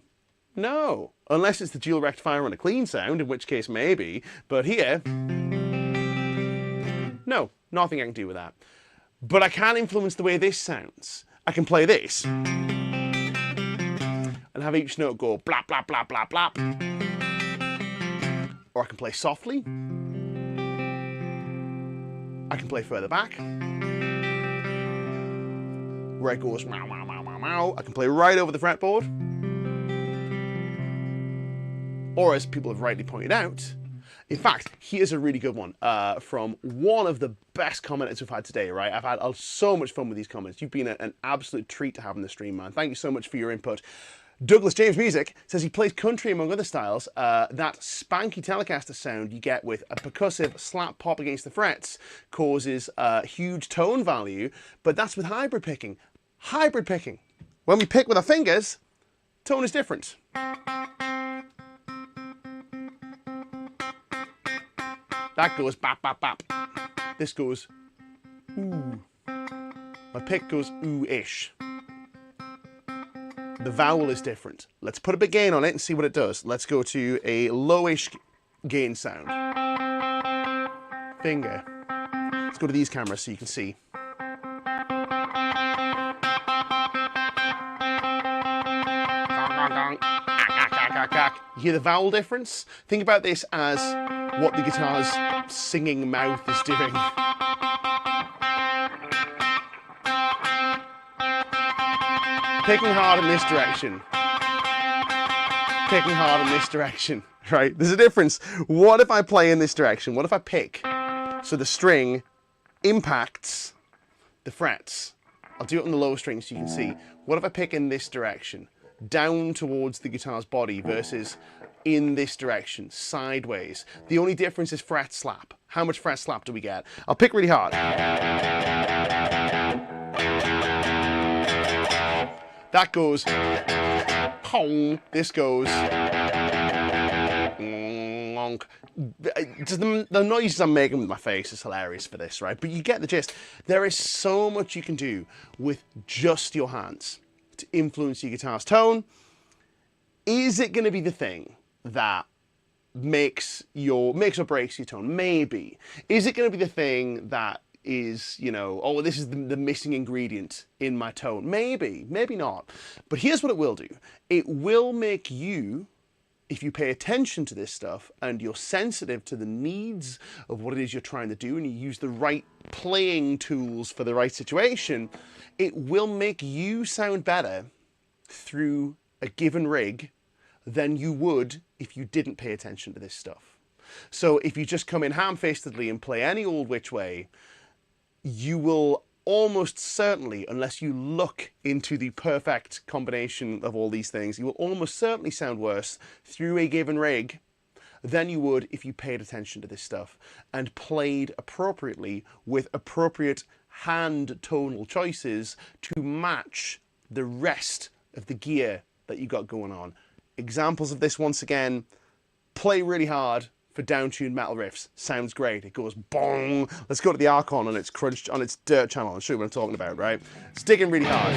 Speaker 1: No, unless it's the dual rectifier on a clean sound, in which case maybe, but here, no, nothing I can do with that. But I can influence the way this sounds. I can play this and have each note go blap, blap, blap, blap, blap. Or I can play softly. I can play further back, where it goes meow, meow, meow, meow, meow. I can play right over the fretboard. Or as people have rightly pointed out, in fact, here's a really good one from one of the best commenters we've had today, right? I've had so much fun with these comments. You've been an absolute treat to have in the stream, man. Thank you so much for your input. Douglas James Music says he plays country among other styles. That spanky Telecaster sound you get with a percussive slap pop against the frets causes huge tone value, but that's with hybrid picking. Hybrid picking. When we pick with our fingers, tone is different. That goes bap, bap, bap. This goes ooh. My pick goes ooh-ish. The vowel is different. Let's put a bit gain on it and see what it does. Let's go to a lowish gain sound. Finger. Let's go to these cameras so you can see. You hear the vowel difference? Think about this as what the guitar's singing mouth is doing. Picking hard in this direction. Picking hard in this direction, right? There's a difference. What if I play in this direction? What if I pick so the string impacts the frets? I'll do it on the lower string so you can see. What if I pick in this direction? Down towards the guitar's body versus in this direction, sideways. The only difference is fret slap. How much fret slap do we get? I'll pick really hard. That goes pong. This goes lonk. Just the noises I'm making with my face is hilarious for this, right? But you get the gist. There is so much you can do with just your hands to influence your guitar's tone. Is it going to be the thing that makes or breaks your tone? Maybe. Is it going to be the thing that is, you know, oh, this is the missing ingredient in my tone? Maybe, maybe not. But here's what it will do. It will make you, if you pay attention to this stuff and you're sensitive to the needs of what it is you're trying to do and you use the right playing tools for the right situation, it will make you sound better through a given rig than you would if you didn't pay attention to this stuff. So if you just come in ham-fistedly and play any old which way, you will almost certainly, unless you look into the perfect combination of all these things, you will almost certainly sound worse through a given rig than you would if you paid attention to this stuff and played appropriately with appropriate hand tonal choices to match the rest of the gear that you got going on. Examples of this, once again: play really hard for down-tuned metal riffs. Sounds great. It goes bong. Let's go to the Archon on its crunch, on its dirt channel and show you what I'm talking about, right? It's digging really hard.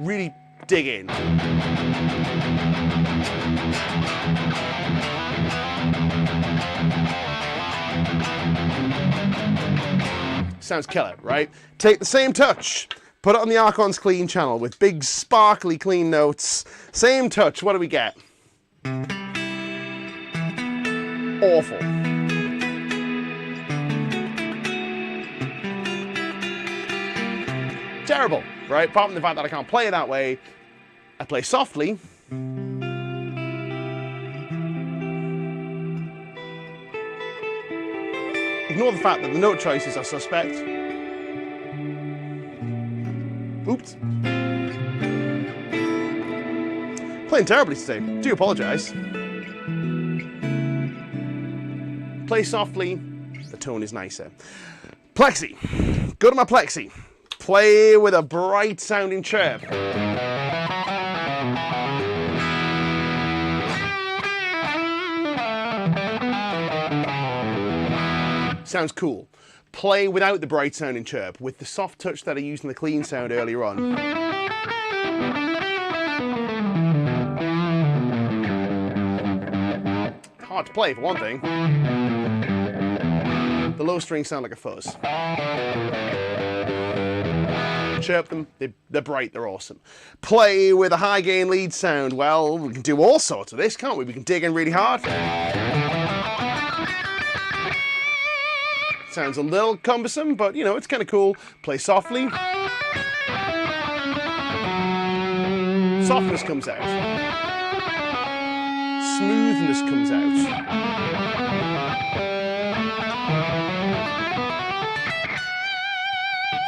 Speaker 1: Really dig in. Sounds killer, right? Take the same touch, put it on the Archon's clean channel with big sparkly clean notes. Same touch, what do we get? Awful. Terrible, right? Apart from the fact that I can't play it that way, I play softly. Ignore the fact that the note choices are suspect. Oops. Playing terribly today. Do apologise. Play softly, the tone is nicer. Plexi. Go to my Plexi. Play with a bright sounding chirp. Sounds cool. Play without the bright sounding chirp, with the soft touch that I used in the clean sound earlier on. Hard to play for one thing. The low strings sound like a fuzz. Chirp them, they're bright, they're awesome. Play with a high gain lead sound. Well, we can do all sorts of this, can't we? We can dig in really hard. Sounds a little cumbersome, but you know, it's kind of cool. Play softly. Softness comes out. Smoothness comes out.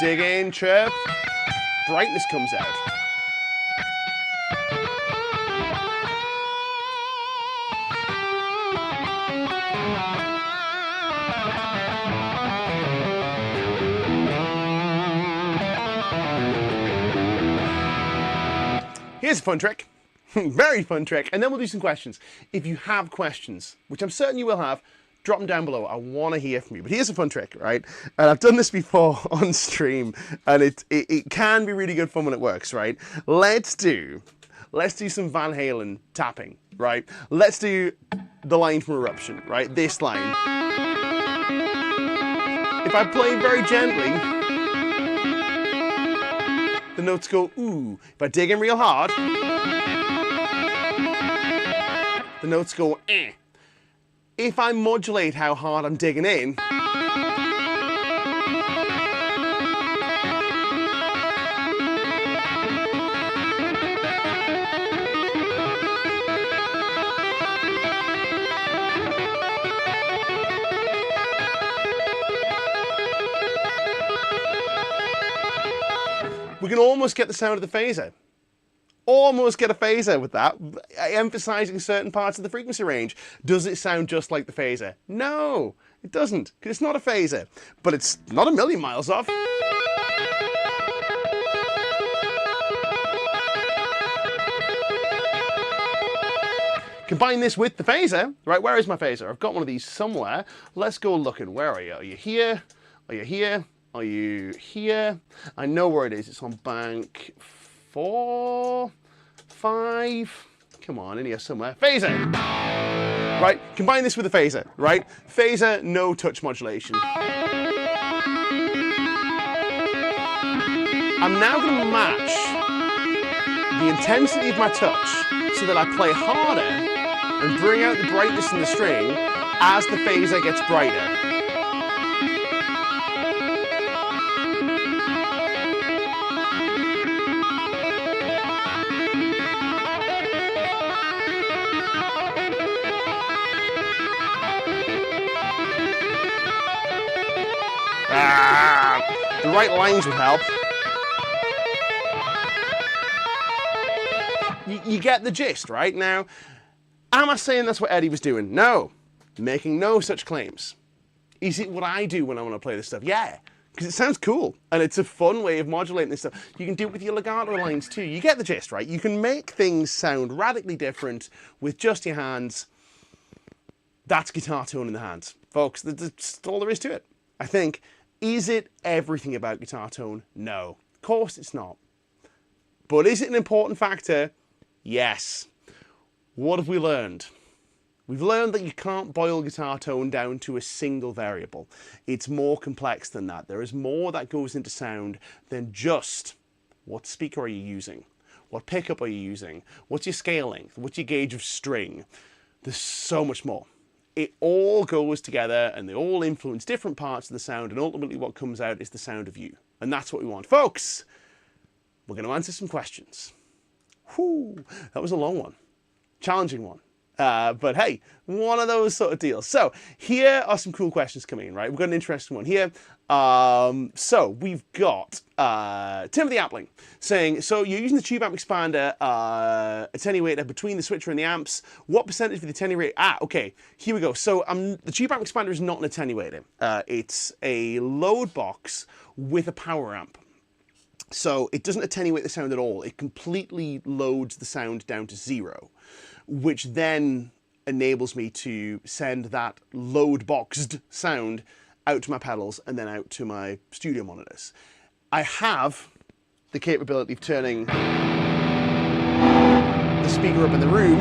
Speaker 1: Dig in, chirp. Brightness comes out. Here's a fun trick, very fun trick, and then we'll do some questions. If you have questions, which I'm certain you will have, drop them down below. I want to hear from you. But here's a fun trick, right? And I've done this before on stream, and it can be really good fun when it works, right? Let's do some Van Halen tapping, right? Let's do the line from Eruption, right? This line. If I play very gently, the notes go ooh. If I dig in real hard, the notes go eh. If I modulate how hard I'm digging in, we can almost get the sound of the phaser. Almost get a phaser with that, emphasizing certain parts of the frequency range. Does it sound just like the phaser? No, it doesn't, because it's not a phaser, but it's not a million miles off. Combine this with the phaser, right? Where is my phaser? I've got one of these somewhere. Let's go looking. Where are you? Are you here? Are you here? Are you here? I know where it is. It's on bank 4, 5. Come on, in here somewhere. Phaser! Right, combine this with the phaser, right? Phaser, no touch modulation. I'm now going to match the intensity of my touch so that I play harder and bring out the brightness in the string as the phaser gets brighter. The right lines would help. You get the gist, right? Now, am I saying that's what Eddie was doing? No. Making no such claims. Is it what I do when I want to play this stuff? Yeah. because it sounds cool and it's a fun way of modulating this stuff. You can do it with your legato lines too. You get the gist, right? You can make things sound radically different with just your hands. That's guitar tone in the hands, folks. That's all there is to it, I think. Is it everything about guitar tone? No, of course it's not. But is it an important factor? Yes. What have we learned? We've learned that you can't boil guitar tone down to a single variable. It's more complex than that. There is more that goes into sound than just what speaker are you using? What pickup are you using? What's your scale length? What's your gauge of string? There's so much more. It all goes together and they all influence different parts of the sound, and ultimately what comes out is the sound of you. And that's what we want. Folks, we're going to answer some questions. Whew, that was a long one. Challenging one. But hey, one of those sort of deals. So here are some cool questions coming in, right? We've got an interesting one here. So we've got Timothy Appling saying, so you're using the tube amp expander attenuator between the switcher and the amps. What percentage of the attenuator? Okay, here we go. So the tube amp expander is not an attenuator. It's a load box with a power amp. So it doesn't attenuate the sound at all. It completely loads the sound down to 0, which then enables me to send that load boxed sound out to my pedals and then out to my studio monitors. I have the capability of turning the speaker up in the room,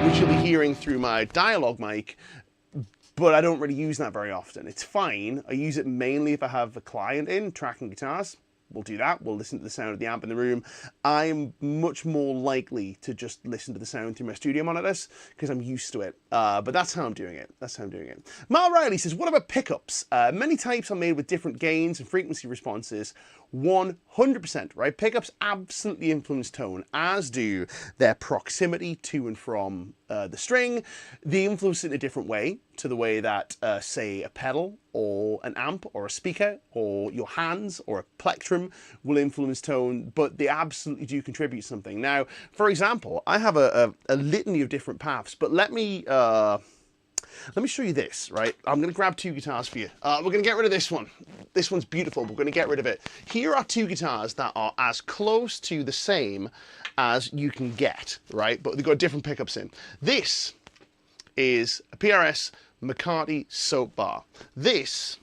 Speaker 1: which you'll be hearing through my dialogue mic, but I don't really use that very often. It's fine. I use it mainly if I have a client in tracking guitars. We'll do that. We'll listen to the sound of the amp in the room. I'm much more likely to just listen to the sound through my studio monitors because I'm used to it. But that's how I'm doing it. That's how I'm doing it. Mal Riley says, what about pickups? Many types are made with different gains and frequency responses. 100%, right? Pickups absolutely influence tone, as do their proximity to and from the string. They influence it in a different way to the way that, say, a pedal or an amp or a speaker or your hands or a plectrum will influence tone, but they absolutely do contribute something. Now, for example, I have a litany of different paths, but let me show you this, right? I'm going to grab two guitars for you. We're going to get rid of this one. This one's beautiful, but we're going to get rid of it. Here are two guitars that are as close to the same as you can get, right? But they've got different pickups in. This is a PRS McCarty Soap Bar. This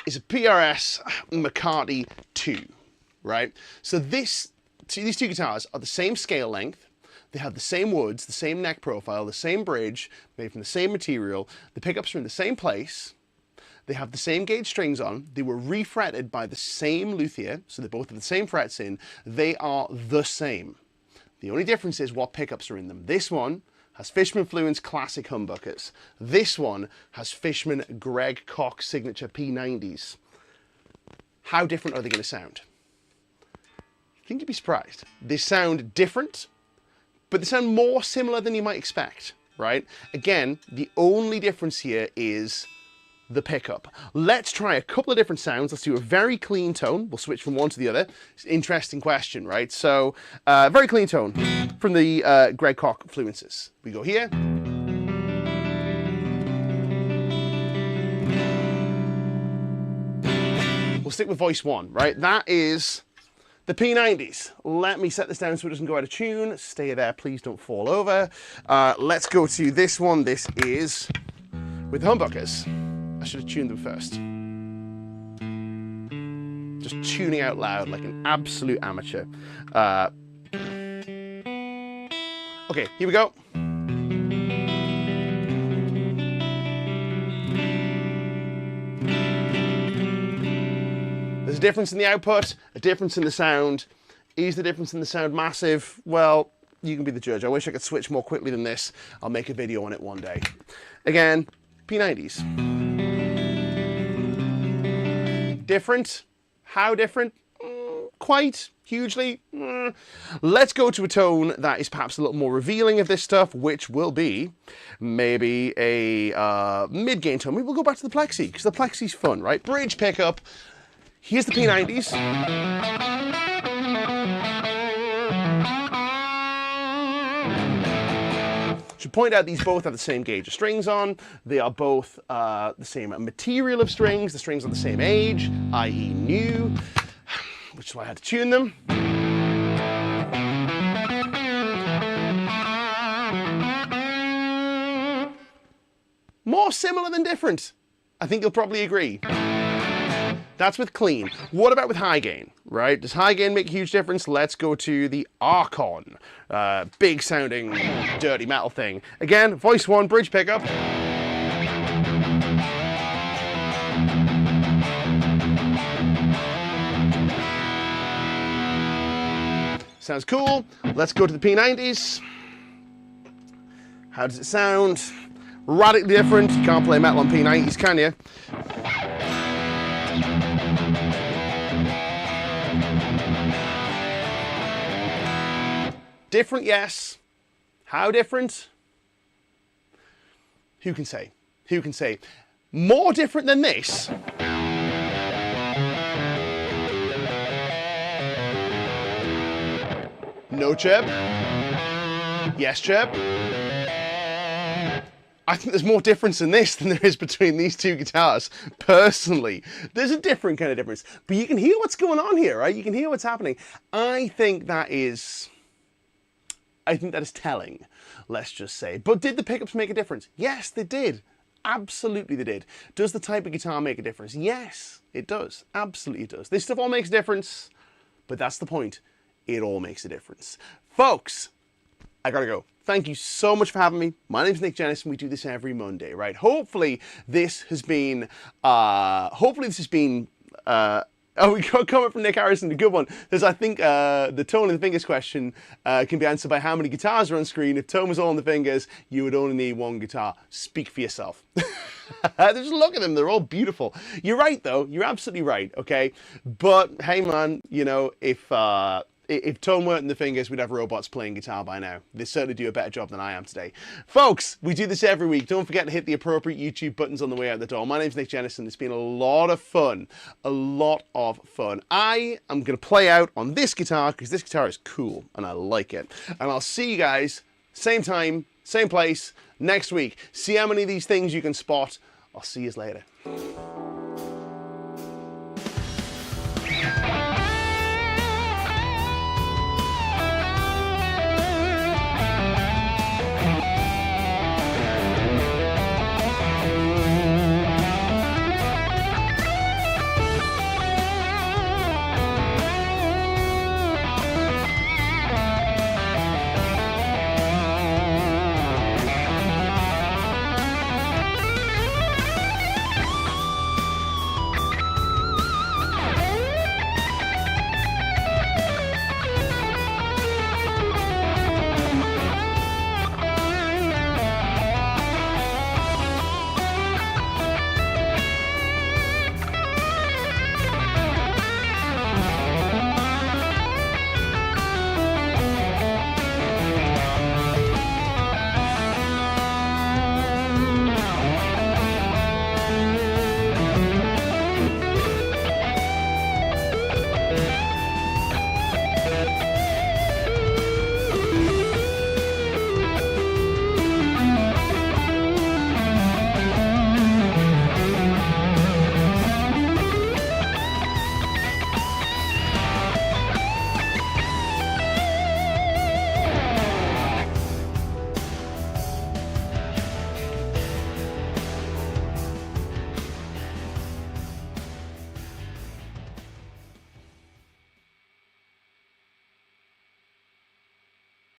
Speaker 1: is a PRS McCarty 2, right? So these two guitars are the same scale length. They have the same woods, the same neck profile, the same bridge, made from the same material. The pickups are in the same place. They have the same gauge strings on. They were refretted by the same luthier, so they both have the same frets in. They are the same. The only difference is what pickups are in them. This one has Fishman Fluence Classic humbuckers. This one has Fishman Greg Koch Signature P90s. How different are they going to sound? I think you'd be surprised. They sound different, but they sound more similar than you might expect, right? Again, the only difference here is the pickup. Let's try a couple of different sounds. Let's do a very clean tone. We'll switch from one to the other. It's an interesting question, right? So, very clean tone from the Greg Koch Fluences. We go here. We'll stick with voice one, right? That is the P90s. Let me set this down so it doesn't go out of tune. Stay there, please don't fall over. Let's go to this one. This is with the humbuckers. I should have tuned them first. Just tuning out loud like an absolute amateur. Okay, here we go. There's a difference in the output, a difference in the sound. Is the difference in the sound massive? Well, you can be the judge. I wish I could switch more quickly than this. I'll make a video on it one day. Again, P90s. Different? How different? Quite hugely. Let's go to a tone that is perhaps a little more revealing of this stuff, which will be maybe a mid-gain tone. Maybe we'll go back to the Plexi, because the Plexi's fun, right? Bridge pickup. Here's the P90s. Should point out these both have the same gauge of strings on. They are both the same material of strings. The strings are the same age, i.e. new, which is why I had to tune them. More similar than different. I think you'll probably agree. That's with clean. What about with high gain, right? Does high gain make a huge difference? Let's go to the Archon. Big sounding, dirty metal thing. Again, voice 1, bridge pickup. Sounds cool. Let's go to the P90s. How does it sound? Radically different. You can't play metal on P90s, can you? Different, yes. How different? Who can say? Who can say? More different than this? No chirp. Yes chirp. I think there's more difference in this than there is between these two guitars, personally. There's a different kind of difference. But you can hear what's going on here, right? You can hear what's happening. I think that is telling, let's just say. But did the pickups make a difference? Yes, they did. Absolutely they did. Does the type of guitar make a difference? Yes, it does. Absolutely it does. This stuff all makes a difference, but that's the point. It all makes a difference. Folks, I gotta go. Thank you so much for having me. My name's Nick Jennison. We do this every Monday, right? Hopefully this has been, oh, we got a comment from Nick Harrison, a good one. There's, I think, the tone and the fingers question can be answered by how many guitars are on screen. If tone was all on the fingers, you would only need one guitar. Speak for yourself. Just look at them. They're all beautiful. You're right, though. You're absolutely right, okay? But, hey, man, you know, if tone weren't in the fingers, we'd have robots playing guitar by now. They certainly do a better job than I am today. Folks, we do this every week. Don't forget to hit the appropriate YouTube buttons on the way out the door. My name's Nick Jennison. It's been a lot of fun. A lot of fun. I am going to play out on this guitar because this guitar is cool and I like it. And I'll see you guys, same time, same place, next week. See how many of these things you can spot. I'll see you later.